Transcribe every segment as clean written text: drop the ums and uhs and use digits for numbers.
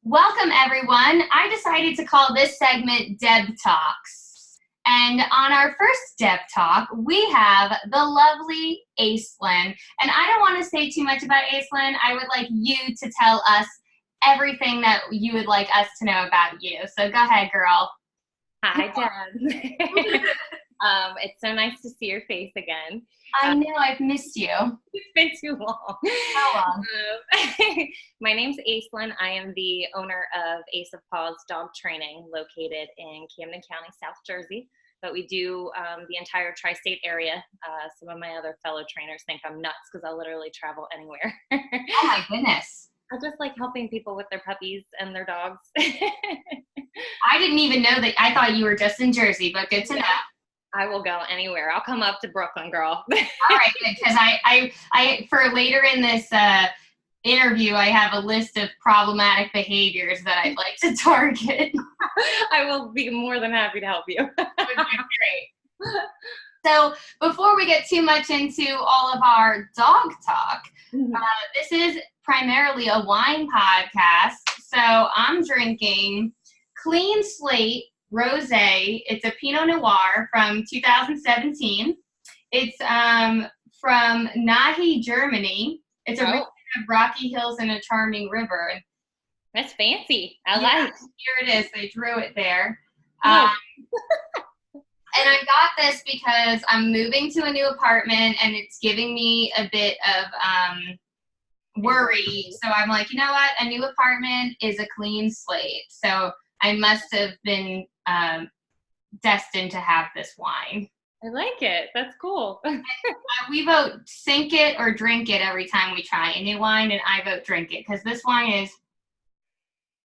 Welcome, everyone. I decided to call this segment Deb Talks. And on our first Deb Talk, we have the lovely Aislynn. And I don't want to say too much about Aislynn. I would like you to tell us everything that you would like us to know about you. So go ahead, girl. Hi, Deb. It's so nice to see your face again. I know, I've missed you. It's been too long. How long? My name's Aislynn. I am the owner of Ace of Paws Dog Training located in Camden County, South Jersey. But we do the entire tri-state area. Some of my other fellow trainers think I'm nuts because I'll literally travel anywhere. Oh my goodness. I just like helping people with their puppies and their dogs. I didn't even know that. I thought you were just in Jersey, but good to know. I will go anywhere. I'll come up to Brooklyn, girl. All right, good, because I for later in this interview, I have a list of problematic behaviors that I'd like to target. I will be more than happy to help you. That would be great. So before we get too much into all of our dog talk, this is primarily a wine podcast. So I'm drinking Clean Slate Rosé. It's a Pinot Noir from 2017. It's from Nahe, Germany. It's a region of rocky hills and a charming river. That's fancy. I like. Here it is. They drew it there. Oh. And I got this because I'm moving to a new apartment and it's giving me a bit of worry. So I'm like, you know what? A new apartment is a clean slate. So I must have been destined to have this wine. I like it. That's cool. We vote sink it or drink it every time we try a new wine, and I vote drink it because this wine is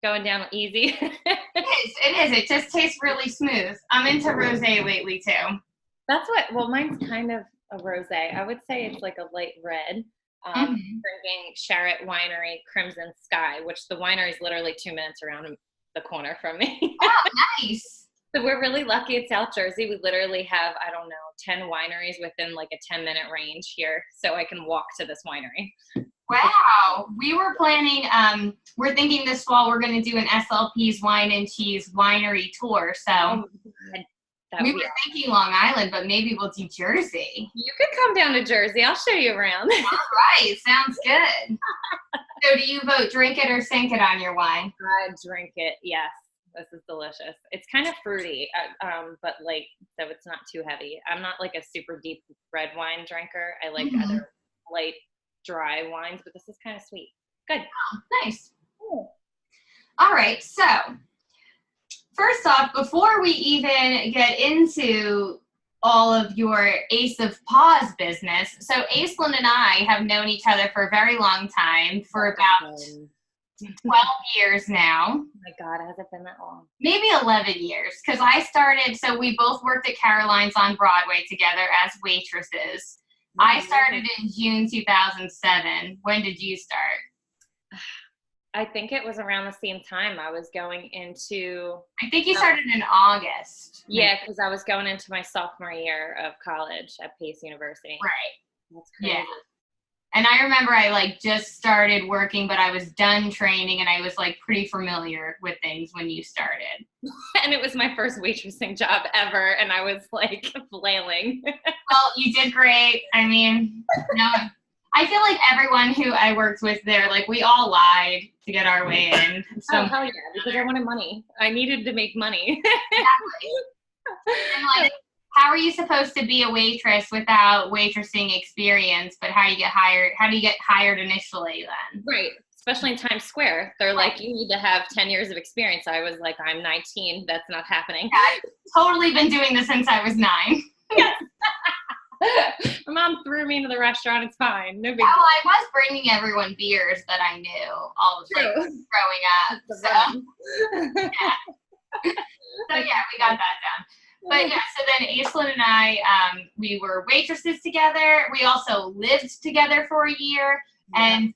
going down easy. It is. It just tastes really smooth. I'm into rosé lately too. That's what. Well, mine's kind of a rosé. I would say it's like a light red. Drinking Charette Winery Crimson Sky, which the winery is literally 2 minutes around the corner from me. Oh, nice. So we're really lucky in South Jersey. We literally have, 10 wineries within like a 10-minute range here. So I can walk to this winery. Wow. We were planning, we're thinking this fall we're going to do an SLPs Wine and Cheese winery tour. So we were thinking Long Island, but maybe we'll do Jersey. You could come down to Jersey. I'll show you around. All right. Sounds good. So do you vote drink it or sink it on your wine? I drink it. Yes. This is delicious. It's kind of fruity, but light, so it's not too heavy. I'm not like a super deep red wine drinker. I like other light, dry wines, but this is kind of sweet. Good. Oh, nice. Cool. All right. So first off, before we even get into all of your Ace of Paws business, so Aislynn and I have known each other for a very long time, for about 12 years now. Oh my God, has it been that long? Maybe 11 years, because I started, so we both worked at Caroline's on Broadway together as waitresses. I started in June 2007. When did you start? I think it was around the same time I was going into... I think you started in August. Yeah, because I was going into my sophomore year of college at Pace University. Right. That's crazy. Yeah. And I remember I just started working, but I was done training and I was pretty familiar with things when you started. And it was my first waitressing job ever, and I was flailing. Well, you did great. I mean, no, I feel like everyone who I worked with there, we all lied to get our way in. So hell yeah, because I wanted money. I needed to make money. Exactly. And how are you supposed to be a waitress without waitressing experience? But how do you get hired initially then? Right. Especially in Times Square. They're like, you need to have 10 years of experience. I was like, I'm 19. That's not happening. Yeah, I've totally been doing this since I was 9. Yes. My mom threw me into the restaurant. It's fine. No big deal. Well, I was bringing everyone beers that I knew all the time growing up. So, yeah, we got that down. But yeah, so then Aislynn and I, we were waitresses together. We also lived together for a year. And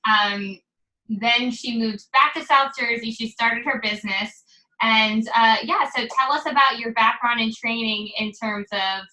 then she moved back to South Jersey. She started her business. And so tell us about your background in training in terms of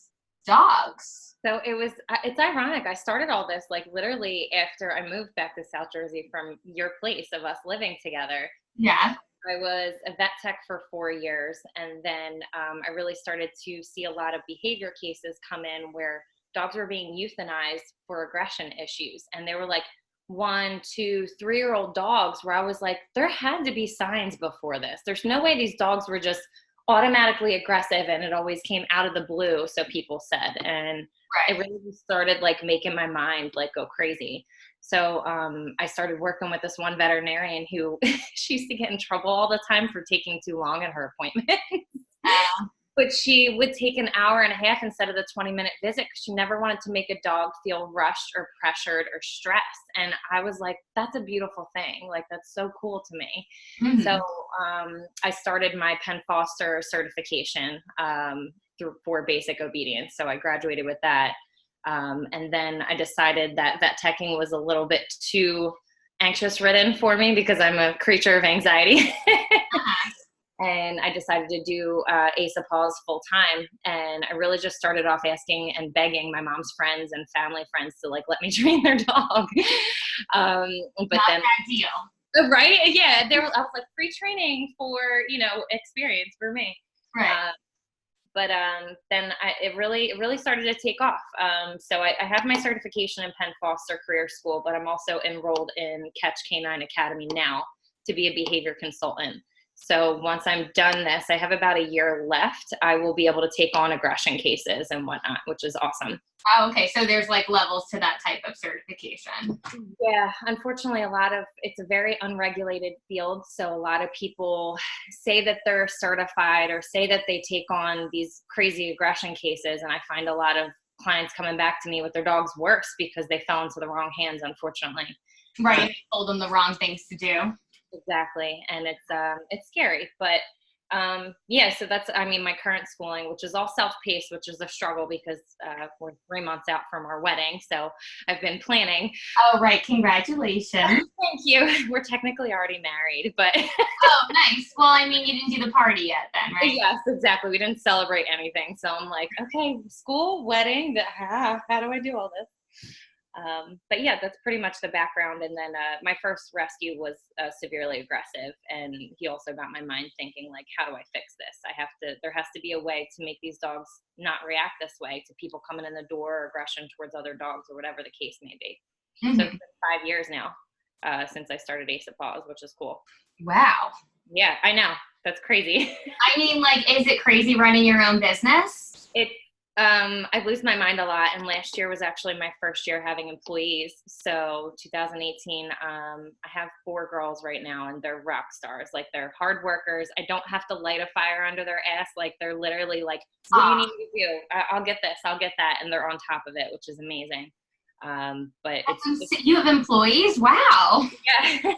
dogs. So it's ironic. I started all this literally after I moved back to South Jersey from your place of us living together. Yeah. I was a vet tech for 4 years, and then I really started to see a lot of behavior cases come in where dogs were being euthanized for aggression issues. And they were like 1, 2, 3-year-old dogs where I was like, there had to be signs before this. There's no way these dogs were just automatically aggressive and it always came out of the blue, so people said. And it really started like making my mind like go crazy. So I started working with this one veterinarian who she used to get in trouble all the time for taking too long at her appointment. But she would take an hour and a half instead of the 20-minute visit because she never wanted to make a dog feel rushed or pressured or stressed. And I was like, that's a beautiful thing. Like, that's so cool to me. Mm-hmm. So I started my Penn Foster certification for basic obedience. So I graduated with that. And then I decided that vet teching was a little bit too anxious ridden for me because I'm a creature of anxiety. And I decided to do Ace of Paws full time. And I really just started off asking and begging my mom's friends and family friends to like let me train their dog. But not then, that deal. Right? Yeah. I was like, free training for, experience for me. Right. But then it really started to take off. So I have my certification in Penn Foster Career School, but I'm also enrolled in Catch Canine Academy now to be a behavior consultant. So once I'm done this, I have about a year left. I will be able to take on aggression cases and whatnot, which is awesome. Oh, okay. So there's like levels to that type of certification. Yeah, unfortunately, it's a very unregulated field. So a lot of people say that they're certified or say that they take on these crazy aggression cases. And I find a lot of clients coming back to me with their dogs worse because they fell into the wrong hands, unfortunately. Right. They told them the wrong things to do. Exactly. And it's scary, but so that's, my current schooling, which is all self-paced, which is a struggle because we're 3 months out from our wedding. So I've been planning. Oh, right. Congratulations. Thank you. We're technically already married, but. Oh, nice. Well, you didn't do the party yet then, right? Yes, exactly. We didn't celebrate anything. So I'm like, okay, school, wedding, how do I do all this? But yeah, that's pretty much the background. And then my first rescue was severely aggressive, and he also got my mind thinking, like, how do I fix this? There has to be a way to make these dogs not react this way to people coming in the door, or aggression towards other dogs, or whatever the case may be. Mm-hmm. So it's been 5 years now since I started Ace of Paws, which is cool. Wow. Yeah, I know. That's crazy. Is it crazy running your own business? I lose my mind a lot, and last year was actually my first year having employees. So 2018, I have 4 girls right now, and they're rock stars. Like, they're hard workers. I don't have to light a fire under their ass. Like, they're literally like, what do you need me to do? I'll get this, I'll get that. And they're on top of it, which is amazing. But you have employees? Wow. Yeah,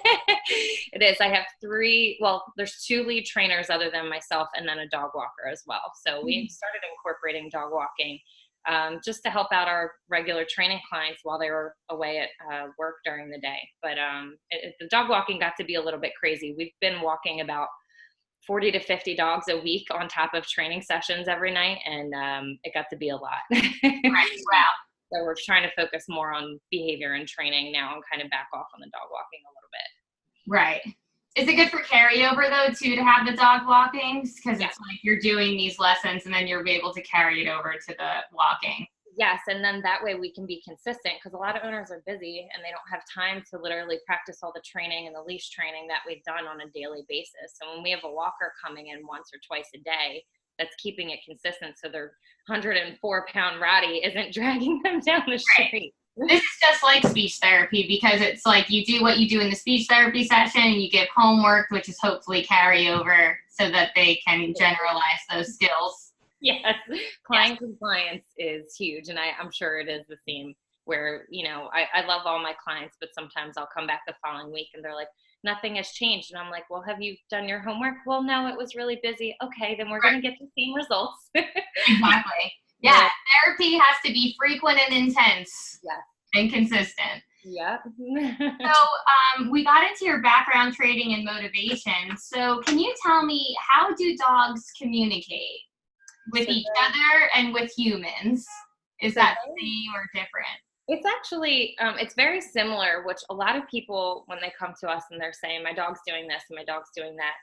it is. I have 3, there's 2 lead trainers other than myself, and then a dog walker as well. So we started incorporating dog walking just to help out our regular training clients while they were away at work during the day. But the dog walking got to be a little bit crazy. We've been walking about 40 to 50 dogs a week on top of training sessions every night, and it got to be a lot. Right. Wow. So we're trying to focus more on behavior and training now and kind of back off on the dog walking a little bit. Right. Is it good for carryover, though, too, to have the dog walkings? Because it's like you're doing these lessons and then you'll be able to carry it over to the walking. Yes, and then that way we can be consistent, because a lot of owners are busy and they don't have time to literally practice all the training and the leash training that we've done on a daily basis. So when we have a walker coming in once or twice a day, that's keeping it consistent, so their 104-pound Rottie isn't dragging them down the street. Right. This is just like speech therapy, because it's like you do what you do in the speech therapy session, and you give homework, which is hopefully carry over so that they can generalize those skills. Yes, client compliance is huge, and I'm sure it is the same where, I love all my clients, but sometimes I'll come back the following week and they're like, nothing has changed. And I'm like, well, have you done your homework? Well, no, it was really busy. Okay, then we're going to get the same results. Exactly. Yeah. Therapy has to be frequent and intense. Yeah. And consistent. Yeah. So we got into your background, training, and motivation. So can you tell me, how do dogs communicate with each other and with humans? Is that the same or different? It's actually, it's very similar, which a lot of people, when they come to us and they're saying, my dog's doing this and my dog's doing that,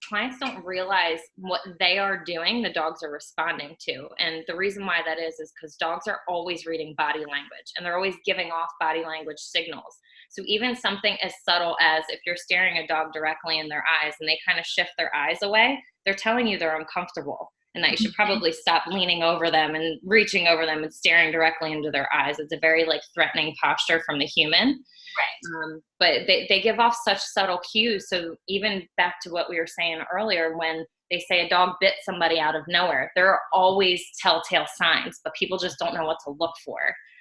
clients don't realize what they are doing, the dogs are responding to. And the reason why that is because dogs are always reading body language, and they're always giving off body language signals. So even something as subtle as if you're staring a dog directly in their eyes and they kind of shift their eyes away, they're telling you they're uncomfortable and that you should probably stop leaning over them and reaching over them and staring directly into their eyes. It's a very like threatening posture from the human. Right. But they give off such subtle cues. So even back to what we were saying earlier, when they say a dog bit somebody out of nowhere, there are always telltale signs, but people just don't know what to look for.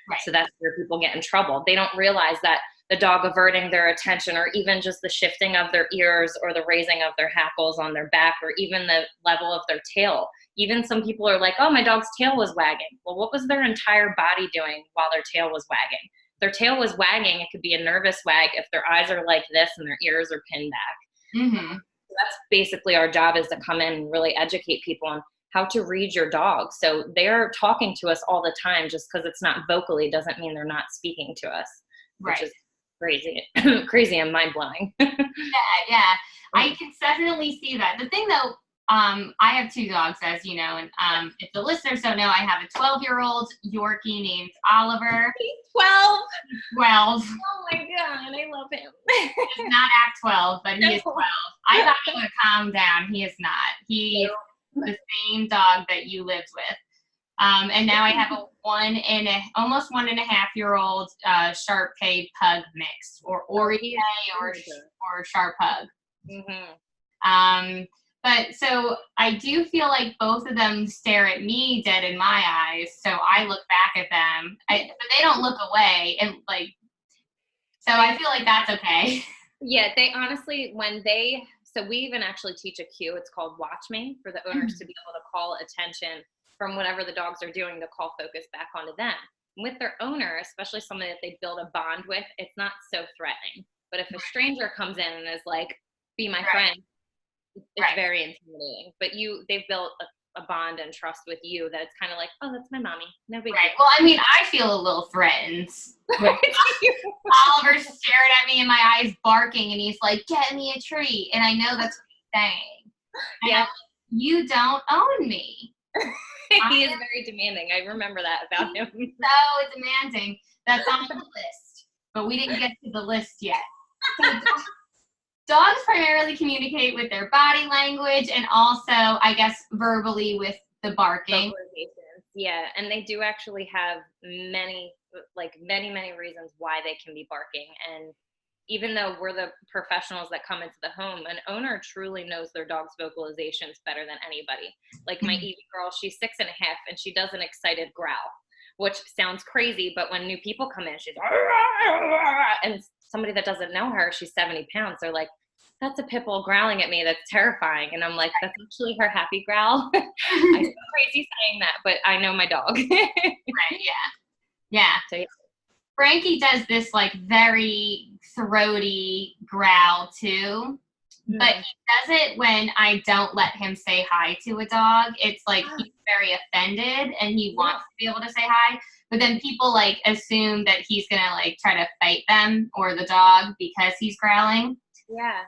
Right. So that's where people get in trouble. They don't realize that the dog averting their attention, or even just the shifting of their ears or the raising of their hackles on their back, or even the level of their tail. Even some people are like, oh, my dog's tail was wagging. Well, what was their entire body doing while their tail was wagging? If their tail was wagging, it could be a nervous wag if their eyes are like this and their ears are pinned back. Mm-hmm. So that's basically our job, is to come in and really educate people on how to read your dog. So they're talking to us all the time. Just because it's not vocally doesn't mean they're not speaking to us, which is crazy and mind-blowing. Yeah. I can definitely see that. The thing though, I have 2 dogs, as you know, and if the listeners don't know, I have a 12-year-old Yorkie named Oliver. He's 12. 12. Oh my God, I love him. He does not act 12, but he is 12. I thought he would calm down. He is not. He's the same dog that you lived with. And now I have a almost 1.5-year-old Shar-Pei pug mix, or Oriente or Shar Pug. Mm-hmm. But so I do feel like both of them stare at me dead in my eyes. So I look back at them, but they don't look away. And like, so I feel like that's okay. Yeah, they honestly, so we even actually teach a cue. It's called watch me, for the owners to be able to call attention from whatever the dogs are doing to call focus back onto them. With their owner, especially somebody that they build a bond with, it's not so threatening. But if a stranger comes in and is like, be my friend, it's very intimidating. But they've built a bond and trust with you that it's kind of like, oh, that's my mommy. No big deal. Well, I mean, I feel a little threatened. Oliver's staring at me in my eyes, barking, and he's like, get me a treat. And I know that's what he's saying. And I'm like, you don't own me. He is very demanding. I remember that about him. So demanding. That's on the list. But we didn't get to the list yet. So dogs primarily communicate with their body language and also, I guess, verbally with the barking. Yeah, and they do actually have many reasons why they can be barking. And even though we're the professionals that come into the home, an owner truly knows their dog's vocalizations better than anybody. Like my Evie girl, she's 6.5, and she does an excited growl, which sounds crazy, but when new people come in, she's and somebody that doesn't know her, she's 70 pounds, they're like, that's a pit bull growling at me, that's terrifying. And I'm like, that's actually her happy growl. I feel crazy saying that, but I know my dog. Yeah. So, Frankie does this like very throaty growl too, but he does it when I don't let him say hi to a dog. It's like he's very offended and he wants to be able to say hi, but then people like assume that he's gonna like try to fight them or the dog because he's growling. Yeah.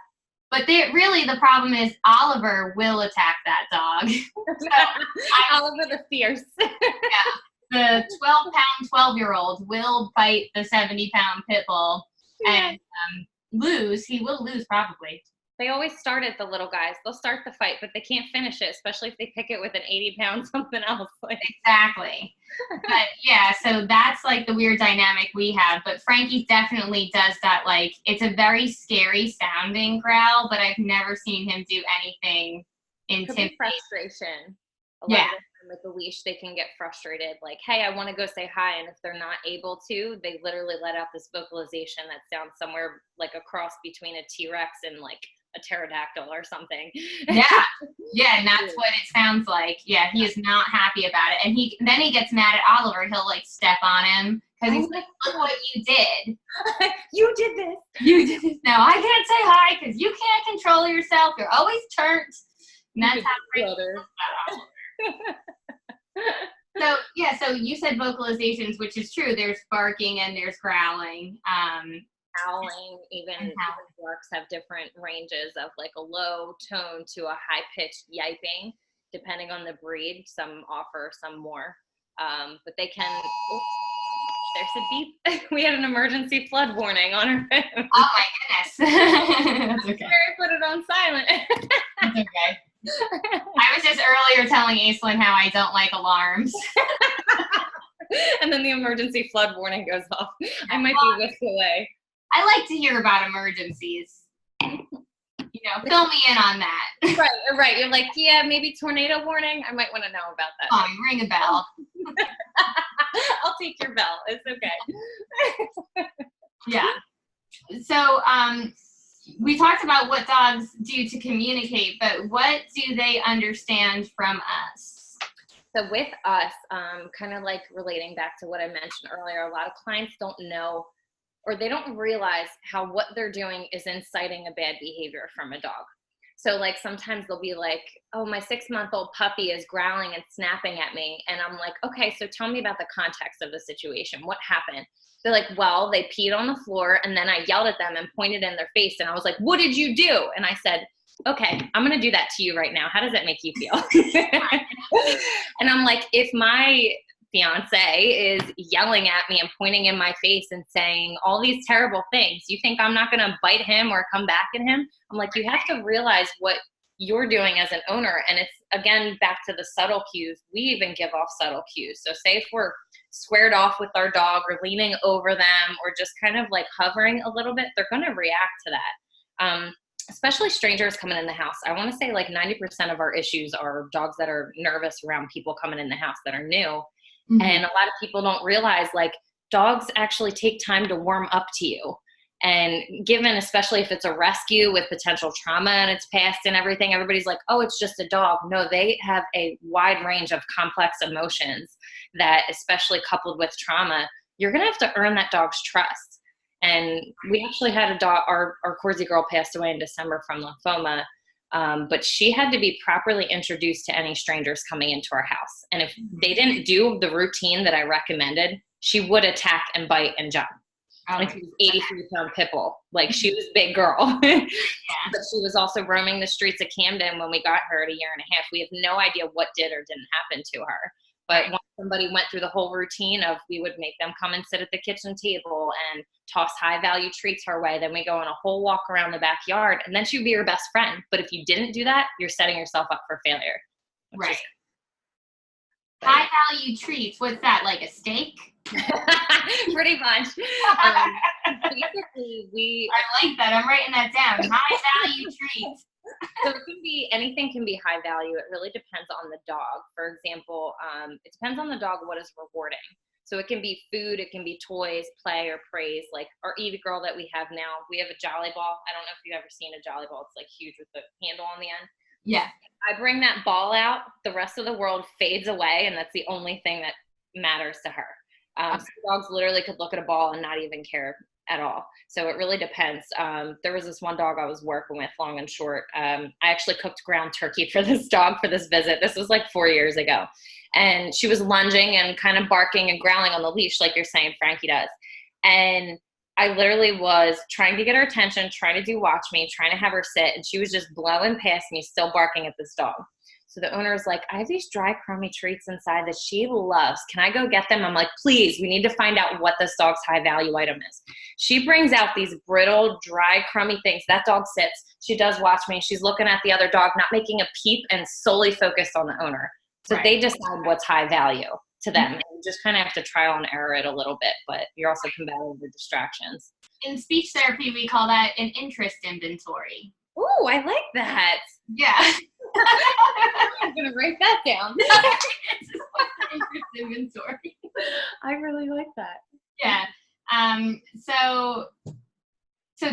But really the problem is Oliver will attack that dog. Oliver the fierce. The 12-pound 12-year-old will bite the 70-pound pit bull and lose. He will lose probably. They always start at the little guys. They'll start the fight, but they can't finish it, especially if they pick it with an 80-pound something else. Exactly. But yeah, so that's like the weird dynamic we have. But Frankie definitely does that. Like, it's a very scary sounding growl, but I've never seen him do anything intimidating. Frustration. A lot of the time with the leash, they can get frustrated. Like, hey, I want to go say hi. And if they're not able to, they literally let out this vocalization that sounds somewhere like a cross between a T-Rex and like a pterodactyl or something. Yeah, and that's what it sounds like. Yeah, he is not happy about it. And then he gets mad at Oliver. He'll like step on him because he's like, look what you did. You did this. You did this. No, I can't say hi because you can't control yourself. You're always turned. And that's how Frankie feels about Oliver. So you said vocalizations, which is true. There's barking and there's growling. howling, even barks have different ranges of like a low tone to a high pitched yiping, depending on the breed. Some offer, some more. But they can, oops, there's a beep. We had an emergency flood warning on our phone. Oh my goodness. That's okay. I put it on silent. That's okay. I was just earlier telling Aislynn how I don't like alarms. And then the emergency flood warning goes off. I might be whisked away. I like to hear about emergencies. You know, fill me in on that. Right. You're like, yeah, maybe tornado warning. I might want to know about that. Oh, ring a bell. I'll take your bell. It's okay. Yeah. So, we talked about what dogs do to communicate, but what do they understand from us? So with us, kind of like relating back to what I mentioned earlier, a lot of clients don't know, or they don't realize how what they're doing is inciting a bad behavior from a dog. So like sometimes they'll be like, oh, my 6-month-old puppy is growling and snapping at me. And I'm like, okay, so tell me about the context of the situation. What happened? They're like, well, they peed on the floor and then I yelled at them and pointed in their face. And I was like, what did you do? And I said, okay, I'm going to do that to you right now. How does that make you feel? And I'm like, if my fiance is yelling at me and pointing in my face and saying all these terrible things, you think I'm not going to bite him or come back at him? I'm like, you have to realize what you're doing as an owner. And it's, again, back to the subtle cues. We even give off subtle cues. So say if we're squared off with our dog or leaning over them or just kind of like hovering a little bit, they're going to react to that. Especially strangers coming in the house. I want to say like 90% of our issues are dogs that are nervous around people coming in the house that are new. Mm-hmm. And a lot of people don't realize like dogs actually take time to warm up to you. And given, especially if it's a rescue with potential trauma in its past and everything, everybody's like, oh, it's just a dog. No, they have a wide range of complex emotions that, especially coupled with trauma, you're going to have to earn that dog's trust. And we actually had a dog, our Corsi girl passed away in December from lymphoma, but she had to be properly introduced to any strangers coming into our house. And if they didn't do the routine that I recommended, she would attack and bite and jump. Like she was 83-pound pit bull. Like she was a big girl. Yeah. But she was also roaming the streets of Camden when we got her at 1.5 years. We have no idea what did or didn't happen to her. But once somebody went through the whole routine of, we would make them come and sit at the kitchen table and toss high value treats her way. Then we go on a whole walk around the backyard and then she'd be your best friend. But if you didn't do that, you're setting yourself up for failure. Right. High value treats. What's that? Like a steak? Pretty much. Basically, I like that. I'm writing that down. High value treats. So it can be, anything can be high value. It really depends on the dog. For example, it depends on the dog what is rewarding. So it can be food, it can be toys, play, or praise. Like our Evie girl that we have now, we have a Jolly Ball. I don't know if you've ever seen a Jolly Ball. It's like huge with the handle on the end. Yeah. I bring that ball out, the rest of the world fades away, and that's the only thing that matters to her. So dogs literally could look at a ball and not even care at all. So it really depends. There was this one dog I was working with, long and short. I actually cooked ground turkey for this dog for this visit. This was like 4 years ago. And she was lunging and kind of barking and growling on the leash, like you're saying Frankie does. And I literally was trying to get her attention, trying to do watch me, trying to have her sit, and she was just blowing past me, still barking at this dog. So the owner was like, I have these dry, crummy treats inside that she loves. Can I go get them? I'm like, please, we need to find out what this dog's high value item is. She brings out these brittle, dry, crummy things. That dog sits. She does watch me. She's looking at the other dog, not making a peep, and solely focused on the owner. So right. They decide what's high value to them. And you just kind of have to trial and error it a little bit, but you're also combating the distractions. In speech therapy, we call that an interest inventory. Ooh, I like that. Yeah. I'm going to write that down. It's an interest inventory. I really like that. Yeah. So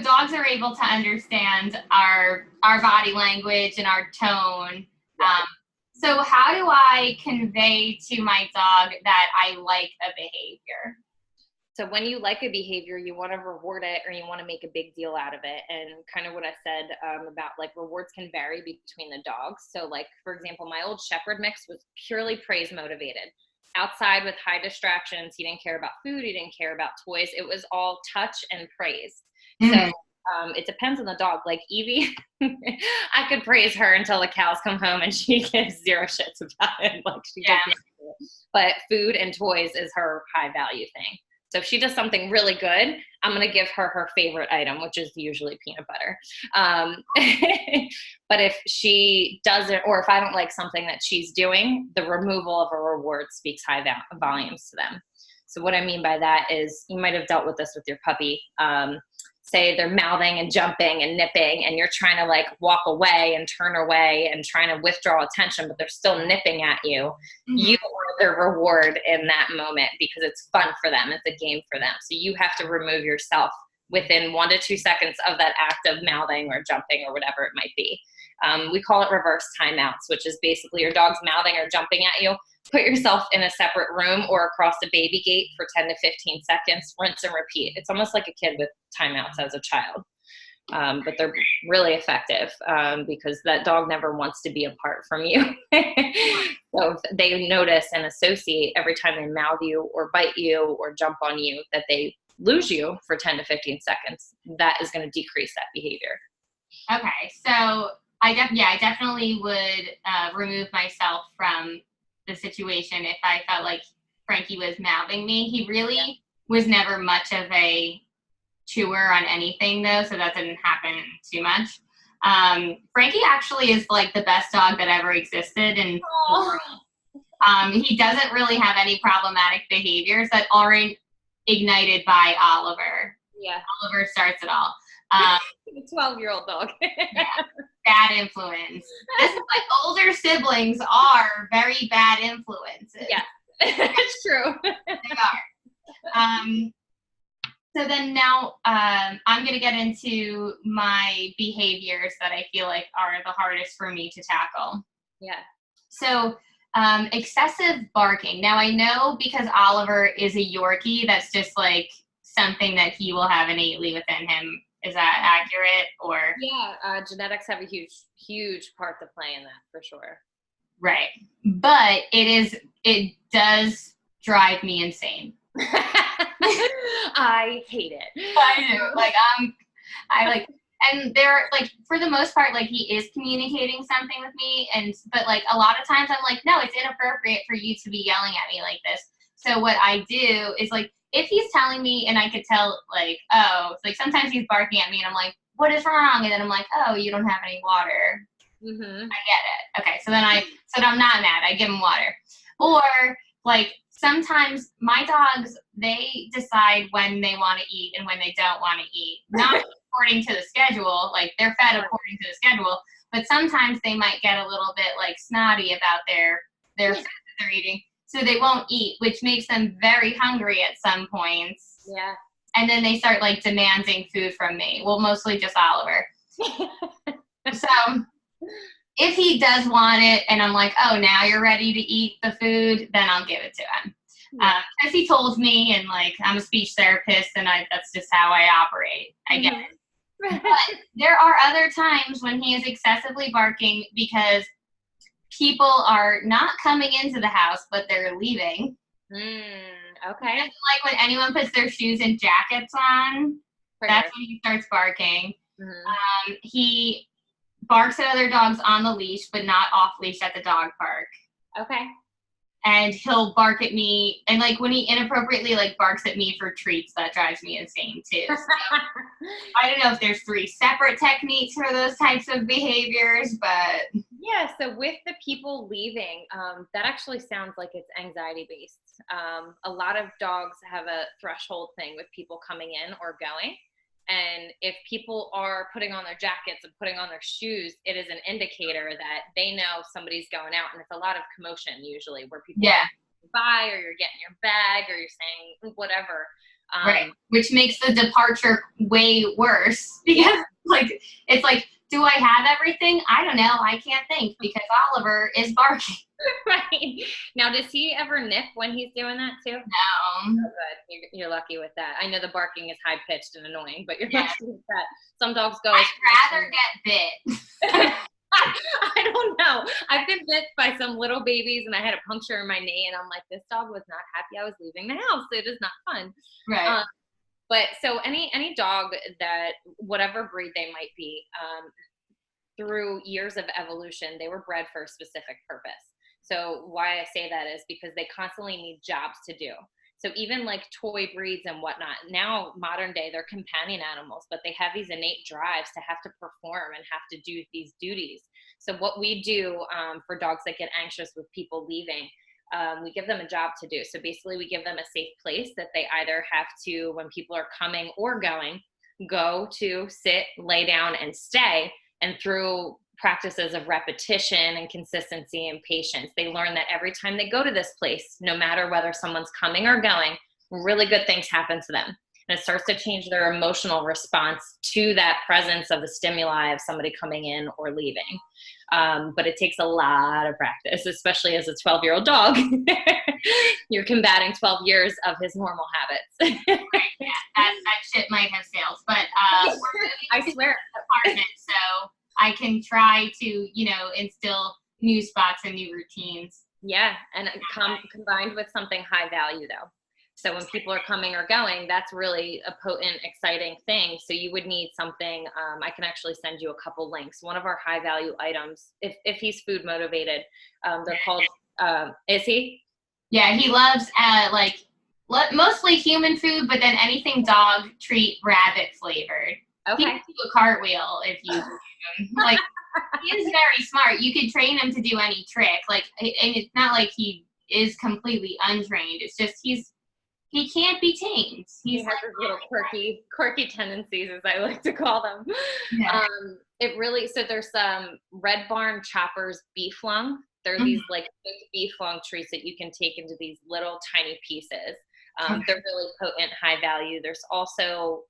dogs are able to understand our body language and our tone. So how do I convey to my dog that I like a behavior? So when you like a behavior, you want to reward it or you want to make a big deal out of it. And kind of what I said about like rewards can vary between the dogs. So like, for example, my old Shepherd mix was purely praise motivated. Outside with high distractions, he didn't care about food, he didn't care about toys. It was all touch and praise. So it depends on the dog. Like Evie, I could praise her until the cows come home and she gives zero shits about it. Like she does not do it. But food and toys is her high value thing. So if she does something really good, I'm going to give her her favorite item, which is usually peanut butter. But if she doesn't, or if I don't like something that she's doing, the removal of a reward speaks high volumes to them. So what I mean by that is, you might have dealt with this with your puppy. Say they're mouthing and jumping and nipping, and you're trying to like walk away and turn away and trying to withdraw attention, but they're still nipping at you. You are the reward in that moment because it's fun for them. It's a game for them. So you have to remove yourself within 1 to 2 seconds of that act of mouthing or jumping or whatever it might be. We call it reverse timeouts, which is basically your dog's mouthing or jumping at you. Put yourself in a separate room or across the baby gate for 10 to 15 seconds, rinse and repeat. It's almost like a kid with timeouts as a child. But they're really effective because that dog never wants to be apart from you. So if they notice and associate every time they mouth you or bite you or jump on you that they lose you for 10 to 15 seconds, that is going to decrease that behavior. Okay, so I definitely would remove myself from the situation if I felt like Frankie was mouthing me. He really was never much of a chewer on anything though, so that didn't happen too much. Frankie actually is like the best dog that ever existed, and he doesn't really have any problematic behaviors that aren't ignited by Oliver. Yeah, Oliver starts it all. A 12-year-old dog. Bad influence. This is like older siblings are very bad influences. Yeah, it's true. They are. So then now I'm going to get into my behaviors that I feel like are the hardest for me to tackle. Yeah. So excessive barking. Now I know because Oliver is a Yorkie, that's just like something that he will have innately within him. Is that accurate? Or genetics have a huge part to play in that for sure. Right. But it does drive me insane. I hate it. I do. And they're like, for the most part, like he is communicating something with me, but like a lot of times I'm like, no, it's inappropriate for you to be yelling at me like this. So what I do is like, if he's telling me and I could tell like, oh, it's like sometimes he's barking at me and I'm like, what is wrong? And then I'm like, oh, you don't have any water. I get it. Okay. So then I'm not mad. I give him water. Or like sometimes my dogs, they decide when they want to eat and when they don't want to eat, not according to the schedule. Like they're fed according to the schedule, but sometimes they might get a little bit like snotty about their food that they're eating. So they won't eat, which makes them very hungry at some points. Yeah. And then they start like demanding food from me. Well, mostly just Oliver. So if he does want it and I'm like, oh, now you're ready to eat the food, then I'll give it to him. Because he told me, and like I'm a speech therapist and that's just how I operate. I get it. But there are other times when he is excessively barking because people are not coming into the house, but they're leaving. Okay. Like when anyone puts their shoes and jackets on, that's when he starts barking. He barks at other dogs on the leash, but not off leash at the dog park. Okay. And he'll bark at me, and like when he inappropriately like barks at me for treats, that drives me insane too. So, I don't know if there's 3 separate techniques for those types of behaviors, but yeah. So with the people leaving, that actually sounds like it's anxiety based. A lot of dogs have a threshold thing with people coming in or going. And if people are putting on their jackets and putting on their shoes, it is an indicator that they know somebody's going out. And it's a lot of commotion usually where people are by, or you're getting your bag, or you're saying whatever. Right. Which makes the departure way worse because like, it's like, do I have everything? I don't know. I can't think because Oliver is barking. Right. Now, does he ever nip when he's doing that too? No. Oh, good. You're lucky with that. I know the barking is high pitched and annoying, but you're lucky with that. Some dogs go. I'd rather get bit. I don't know. I've been bit by some little babies and I had a puncture in my knee and I'm like, this dog was not happy I was leaving the house. It is not fun. Right. But so any dog that, whatever breed they might be, through years of evolution, they were bred for a specific purpose. So why I say that is because they constantly need jobs to do. So even like toy breeds and whatnot, now modern day, they're companion animals, but they have these innate drives to have to perform and have to do these duties. So what we do for dogs that get anxious with people leaving, we give them a job to do. So basically we give them a safe place that they either have to, when people are coming or going, go to, sit, lay down, and stay. And through practices of repetition and consistency and patience, they learn that every time they go to this place, no matter whether someone's coming or going, really good things happen to them. And it starts to change their emotional response to that presence of the stimuli of somebody coming in or leaving. But it takes a lot of practice, especially as a 12-year-old dog. You're combating 12 years of his normal habits. Right, yeah, that shit might have failed. But I swear. Apartment, so I can try to, instill new spots and new routines. Yeah, and combined with something high value though. So when people are coming or going, that's really a potent, exciting thing. So you would need something, I can actually send you a couple links. One of our high value items, if he's food motivated, they're called, is he? Yeah, he loves mostly human food, but then anything dog treat rabbit flavored. Okay. He can do a cartwheel if you like. He is very smart. You could train him to do any trick. And it's not like he is completely untrained. It's just he can't be tamed. He has his little quirky tendencies, as I like to call them. Yeah. So there's some Red Barn Choppers beef lung. They're these like big beef lung treats that you can take into these little tiny pieces. They're really potent, high value. There's also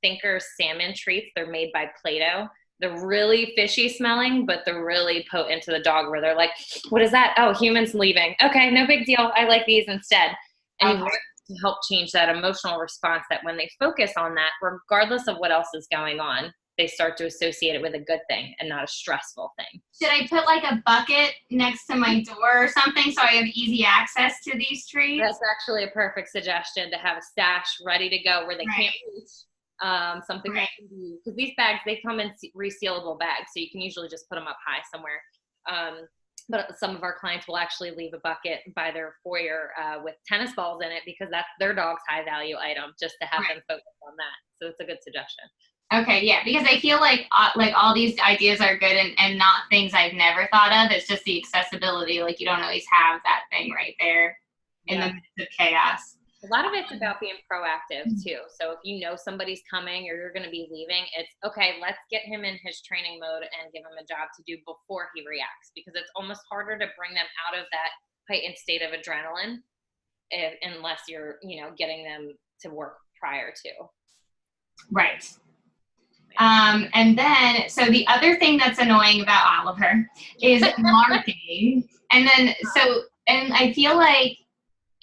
Thinker's salmon treats. They're made by Play-Doh. They're really fishy smelling, but they're really potent to the dog where they're like, what is that? Oh, humans leaving. Okay, no big deal. I like these instead. And you to help change that emotional response that when they focus on that, regardless of what else is going on, they start to associate it with a good thing and not a stressful thing. Should I put like a bucket next to my door or something so I have easy access to these treats? That's actually a perfect suggestion, to have a stash ready to go where they can't reach. Something that can be, because these bags, they come in resealable bags, so you can usually just put them up high somewhere. But some of our clients will actually leave a bucket by their foyer with tennis balls in it, because that's their dog's high value item, just to have them focus on that. So it's a good suggestion. Okay, yeah, because I feel like all these ideas are good and not things I've never thought of. It's just the accessibility. Like, you don't always have that thing right there in the midst of chaos. A lot of it's about being proactive too. So if you know somebody's coming or you're going to be leaving, it's okay, let's get him in his training mode and give him a job to do before he reacts, because it's almost harder to bring them out of that heightened state of adrenaline unless you're, getting them to work prior to. Right. And then, so the other thing that's annoying about Oliver is marking. And I feel like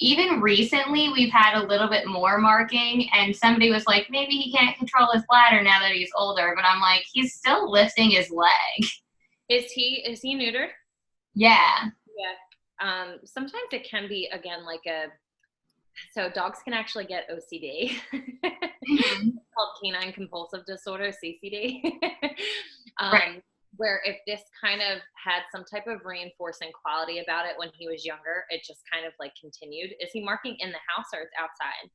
even recently we've had a little bit more marking, and somebody was like, maybe he can't control his bladder now that he's older, but I'm like, he's still lifting his leg. Is he neutered? Yeah. Yeah. Sometimes it can be, again, so dogs can actually get OCD. It's called canine compulsive disorder, CCD. Where if this kind of had some type of reinforcing quality about it when he was younger, it just kind of continued. Is he marking in the house or it's outside?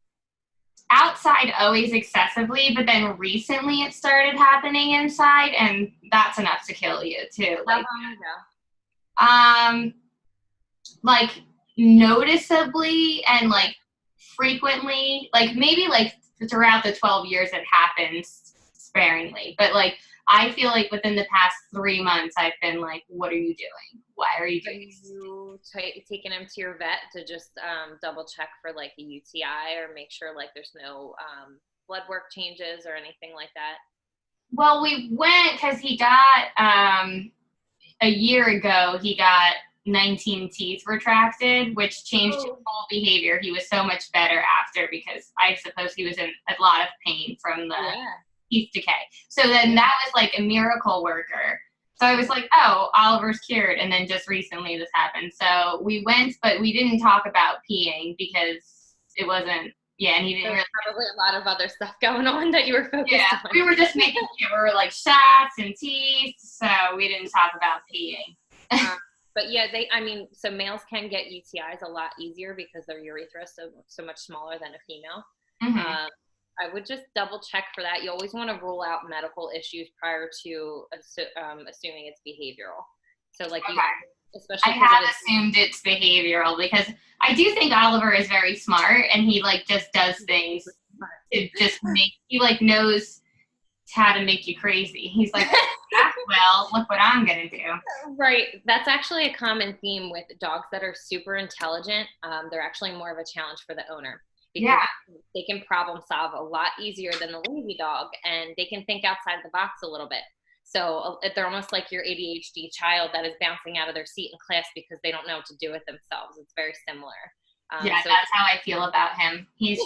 Outside always excessively, but then recently it started happening inside, and that's enough to kill you too. How long ago? Noticeably and frequently, maybe throughout the 12 years it happens sparingly, but I feel like within the past 3 months I've been like, what are you doing? Why are you doing this? You taking him to your vet to just double check for a UTI or make sure there's no blood work changes or anything like that? Well, we went because he got a year ago he got 19 teeth retracted, which changed his whole behavior. He was so much better after, because I suppose he was in a lot of pain from the teeth decay. So then that was a miracle worker. So I was like, oh, Oliver's cured. And then just recently this happened. So we went, but we didn't talk about peeing because it wasn't Yeah, and he didn't There's really. probably a lot of other stuff going on that you were focused Yeah, on. we were just making sure we were like shots and teeth, so we didn't talk about peeing. But yeah, I mean, so males can get UTIs a lot easier because their urethra is so much smaller than a female. Mm-hmm. I would just double check for that. You always want to rule out medical issues prior to assuming it's behavioral. So like you, I especially have assumed it's behavioral because I do think Oliver is very smart and he like just does things to just make, he like knows how to make you crazy. He's like, well, look what I'm gonna do. Right. That's actually a common theme with dogs that are super intelligent. They're actually more of a challenge for the owner because they can problem solve a lot easier than the lazy dog, and they can think outside the box a little bit. So they're almost like your ADHD child that is bouncing out of their seat in class because they don't know what to do with themselves. It's very similar. Yeah, so that's how I feel about him. He's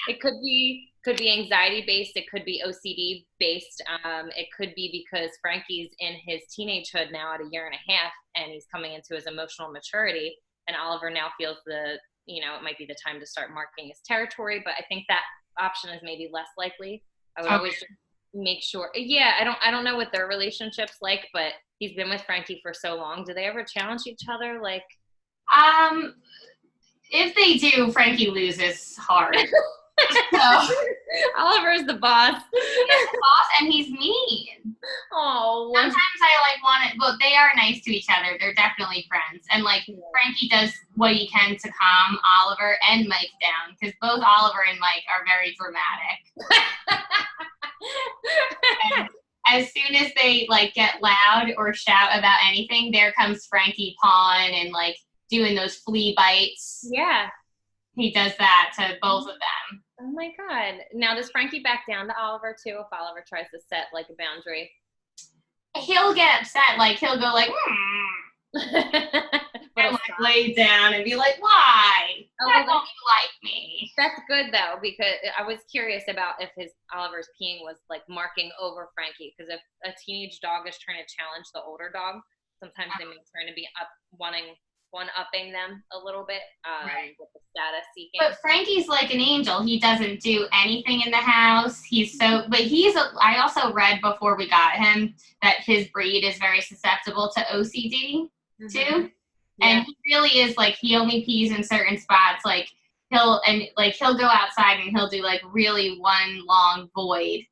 it could be anxiety based, it could be OCD based, it could be because Frankie's in his teenagehood now at 1.5 years and he's coming into his emotional maturity, and Oliver now feels it might be the time to start marking his territory, but I think that option is maybe less likely. I would always make sure. Yeah, I don't know what their relationship's like, but he's been with Frankie for so long. Do they ever challenge each other? Like, if they do, Frankie loses hard. So Oliver's the boss. He's the boss, and he's mean. Oh. Sometimes I like want it. Well, they are nice to each other. They're definitely friends, and like Frankie does what he can to calm Oliver and Mike down because both Oliver and Mike are very dramatic. And as soon as they like get loud or shout about anything, there comes Frankie pawing and like doing those flea bites. Yeah. He does that to both of them. Oh my God. Now, does Frankie back down to Oliver too if Oliver tries to set like a boundary? He'll get upset. Like he'll go like, and like lay down and be like, why? Why don't you like me? That's good though, because I was curious about if Oliver's peeing was like marking over Frankie, because if a teenage dog is trying to challenge the older dog, sometimes they may turn to be one-upping them a little bit with the status seeking. But Frankie's like an angel. He doesn't do anything in the house. I also read before we got him that his breed is very susceptible to OCD too. Yeah. And he really is like, he only pees in certain spots. Like he'll go outside and he'll do like really one long void.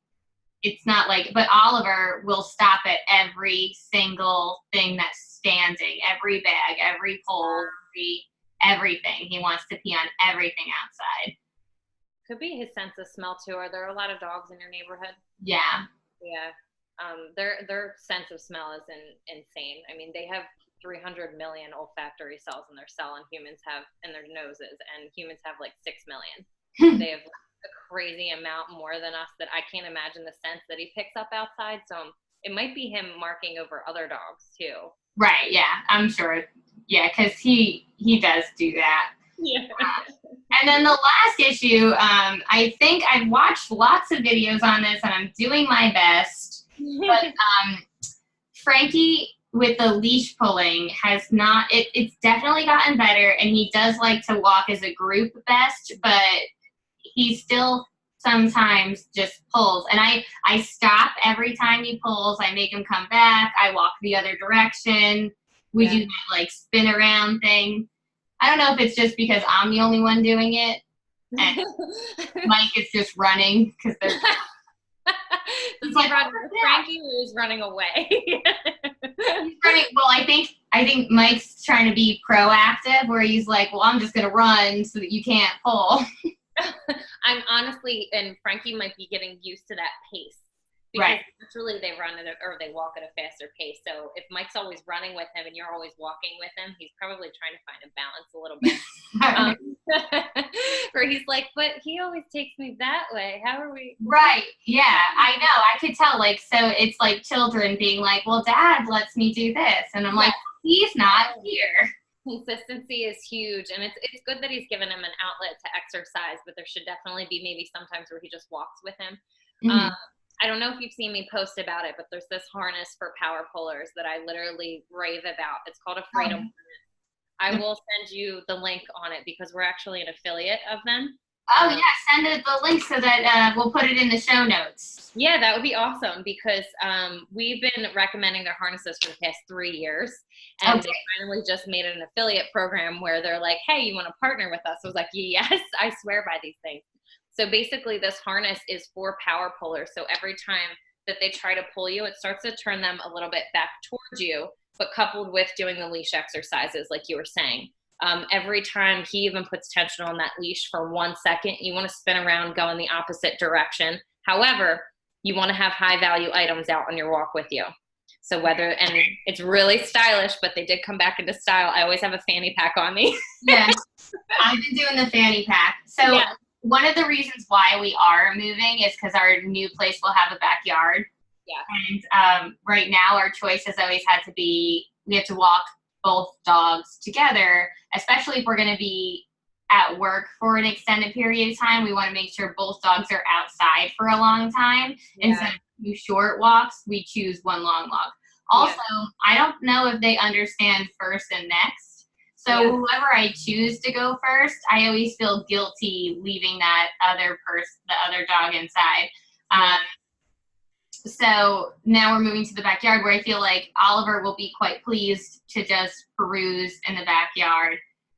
It's not like, but Oliver will stop at every single thing that's standing, every bag, every pole, everything. He wants to pee on everything outside. Could be his sense of smell too. Are there a lot of dogs in your neighborhood? Yeah. Yeah. Their sense of smell is insane. I mean, they have 300 million olfactory cells in their cell, and humans have in their noses, and humans have like 6 million. They have a crazy amount more than us that I can't imagine the scents that he picks up outside. So it might be him marking over other dogs too. Right. Yeah, I'm sure. Yeah, because he does do that. Yeah. And then the last issue, I think I've watched lots of videos on this, and I'm doing my best. But Frankie with the leash pulling has not. It's definitely gotten better, and he does like to walk as a group best, but he still sometimes just pulls. And I stop every time he pulls. I make him come back. I walk the other direction. We do that like spin around thing. I don't know if it's just because I'm the only one doing it, and Mike is just running because they're. He's like, Frankie is running away. He's running. Well, I think Mike's trying to be proactive, where he's like, "Well, I'm just gonna run so that you can't pull." I'm honestly, and Frankie might be getting used to that pace. Because naturally they run or they walk at a faster pace. So if Mike's always running with him and you're always walking with him, he's probably trying to find a balance a little bit. Where he's like, but he always takes me that way. How are we? Right. Yeah, I know. I could tell. Like, so it's like children being like, well, Dad lets me do this. And I'm like, he's not here. Consistency is huge. And it's good that he's given him an outlet to exercise, but there should definitely be maybe sometimes where he just walks with him. Mm-hmm. I don't know if you've seen me post about it, but there's this harness for power pullers that I literally rave about. It's called a freedom harness. I will send you the link on it because we're actually an affiliate of them. Oh yeah, send it the link so that we'll put it in the show notes. Yeah, that would be awesome because we've been recommending their harnesses for the past 3 years, and they finally just made an affiliate program where they're like, hey, you want to partner with us? I was like, yes, I swear by these things. So basically this harness is for power pullers. So every time that they try to pull you, it starts to turn them a little bit back towards you, but coupled with doing the leash exercises like you were saying. Every time he even puts tension on that leash for 1 second, you want to spin around, go in the opposite direction. However, you want to have high value items out on your walk with you. So and it's really stylish, but they did come back into style. I always have a fanny pack on me. Yeah, I've been doing the fanny pack. So yeah. One of the reasons why we are moving is because our new place will have a backyard. Yeah. And right now our choice has always had to be, we have to walk both dogs together, especially if we're going to be at work for an extended period of time. We want to make sure both dogs are outside for a long time. Yeah. Instead of 2 short walks, we choose 1 long walk. Also, I don't know if they understand first and next. So whoever I choose to go first, I always feel guilty leaving that the other dog inside. So now we're moving to the backyard where I feel like Oliver will be quite pleased to just peruse in the backyard,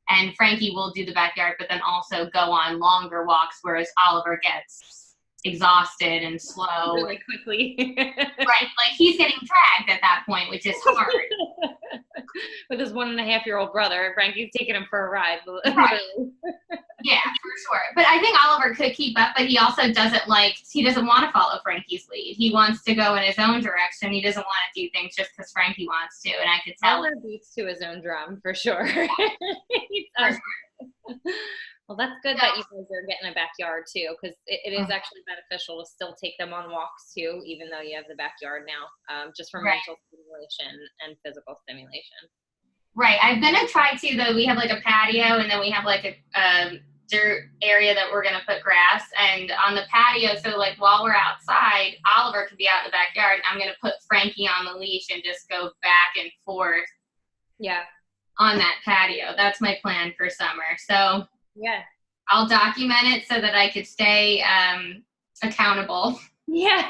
and Frankie will do the backyard, but then also go on longer walks, whereas Oliver gets exhausted and slow. Really quickly. Right, like he's getting dragged at that point, which is hard. With his 1.5-year-old brother, Frankie's taking him for a ride. Right. Yeah, for sure. But I think Oliver could keep up, but he also doesn't want to follow Frankie's lead. He wants to go in his own direction. He doesn't want to do things just because Frankie wants to, and I could tell. Oliver beats to his own drum, for sure. For sure. Well, that's good that you guys are getting a backyard too, because it is actually beneficial to still take them on walks too, even though you have the backyard now, just for mental stimulation and physical stimulation. Right. I'm going to try to, though. We have like a patio, and then we have like a dirt area that we're going to put grass. And on the patio, so like while we're outside, Oliver could be out in the backyard, and I'm going to put Frankie on the leash and just go back and forth. Yeah. On that patio. That's my plan for summer. So yeah, I'll document it so that I could stay accountable. Yeah,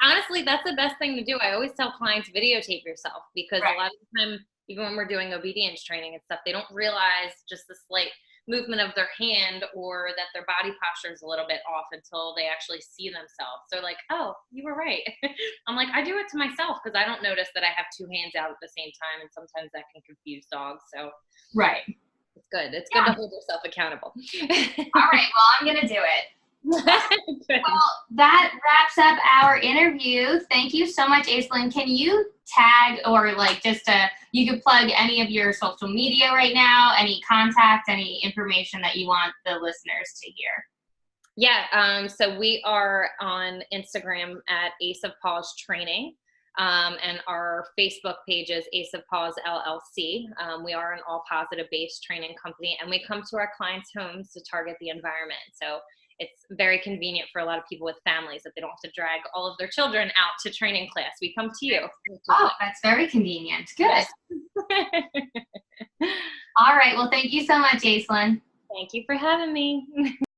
honestly, that's the best thing to do. I always tell clients, videotape yourself, because a lot of the time, even when we're doing obedience training and stuff, they don't realize just the slight movement of their hand or that their body posture is a little bit off until they actually see themselves. They're like, oh, you were right. I'm like, I do it to myself because I don't notice that I have 2 hands out at the same time, and sometimes that can confuse dogs. So it's good. It's good to hold yourself accountable. All right, well, I'm going to do it. Well, that wraps up our interview. Thank you so much, Aislynn. Can you tag or you could plug any of your social media right now, any contact, any information that you want the listeners to hear? Yeah, so we are on Instagram at Ace of Paws Training, and our Facebook page is Ace of Paws LLC. We are an all positive based training company, and we come to our clients' homes to target the environment. So it's very convenient for a lot of people with families that they don't have to drag all of their children out to training class. We come to you. Oh, that's very convenient. Good. All right. Well, thank you so much, Aislynn. Thank you for having me.